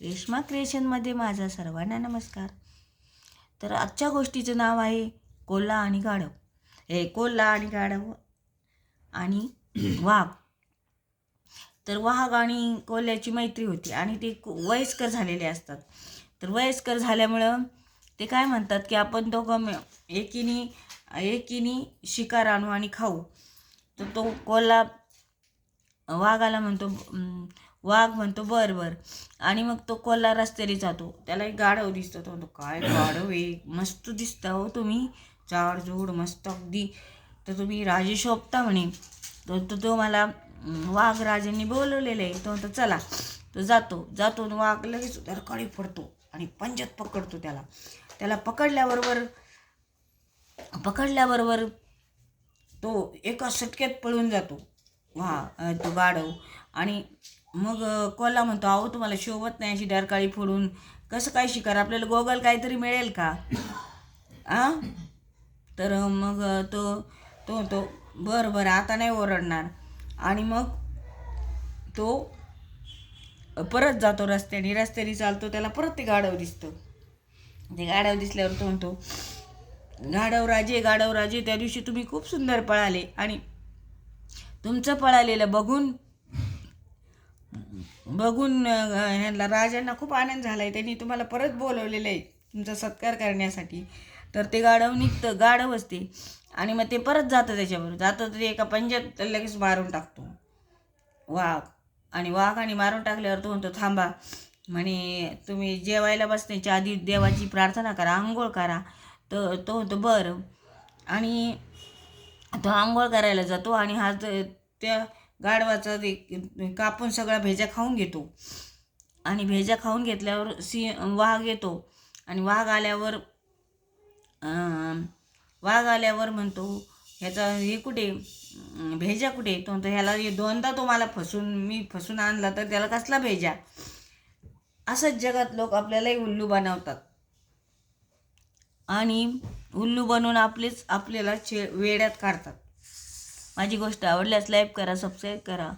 रेश्मा क्रिएशनमध्ये माझा सर्वांना नमस्कार. तर आजच्या गोष्टीचं नाव आहे कोल्हा आणि गाढव. कोल्हा आणि गाढव आणि वाघ. तर वाघ आणि कोल्ह्याची मैत्री होती आणि ते वयस्कर झालेले असतात. तर वयस्कर झाल्यामुळं ते काय म्हणतात की आपण दोघं एकीने शिकार आणू आणि खाऊ. तर तो कोल्हा वाघाला म्हणतो, वाघ म्हणतो बर बर. आणि मग तो कोल्हा रस्त्याने जातो. त्याला एक गाढव दिसतो. तो म्हणतो काय गाढव आहे, मस्त दिसता हो तुम्ही, जाडजूड मस्त अगदी, तर तुम्ही राजे शोभता म्हणे. तो मला वाघ राजांनी बोलवलेलं आहे. तो म्हणतो चला. तो जातो वाघ लगेच धरकाळी पडतो आणि पंजात पकडतो त्याला पकडल्याबरोबर तो एका सटक्यात पळून जातो तो गाढव. आणि मग कोल्हा म्हणतो अहो तुम्हाला शोभत नाही अशी डरकाळी फोडून, कसं काय शिकार, आपल्याला गोगल काहीतरी मिळेल का तर मग तो बरं आता नाही ओरडणार. आणि मग तो परत जातो रस्त्याने चालतो. त्याला परत ते गाढव दिसतं. ते गाढव दिसल्यावर तो म्हणतो गाढव राजे त्या दिवशी तुम्ही खूप सुंदर पळाले आणि तुमचं पळालेलं बघून ह्यांना राजांना खूप आनंद झाला आहे. त्यांनी तुम्हाला परत बोलवलेलं आहे तुमचा सत्कार करण्यासाठी. तर ते गाढव निघतं, गाढव असते आणि मग ते परत जातं. त्याच्याबरोबर जातं तर एका पंजात लगेच मारून टाकतो वाघाने मारून टाकल्यावर तो म्हणतो थांबा म्हणे, तुम्ही जेवायला बसण्याच्या आधी देवाची प्रार्थना करा, आंघोळ करा. तर तो म्हणतो बरं. आणि तो आंघोळ करायला जातो आणि हा त्या गाढवाचा कापून सगळा भेजा खाऊन घेतो. आणि भेजा खाऊन घेतल्यावर वाघ येतो आणि वाघ आल्यावर म्हणतो ह्याचा कुठे भेजा कुठे. तो म्हणतो ह्याला दोनदा तो मला फसून आणला तर त्याला कसला भेजा. असंच जगात लोक आपल्यालाही उल्लू बनवतात आणि उल्लू बनवून आपल्याला वेड्यात काढतात. माझी गोष्ट आवडल्यास लाईक करा, सबस्क्राईब करा.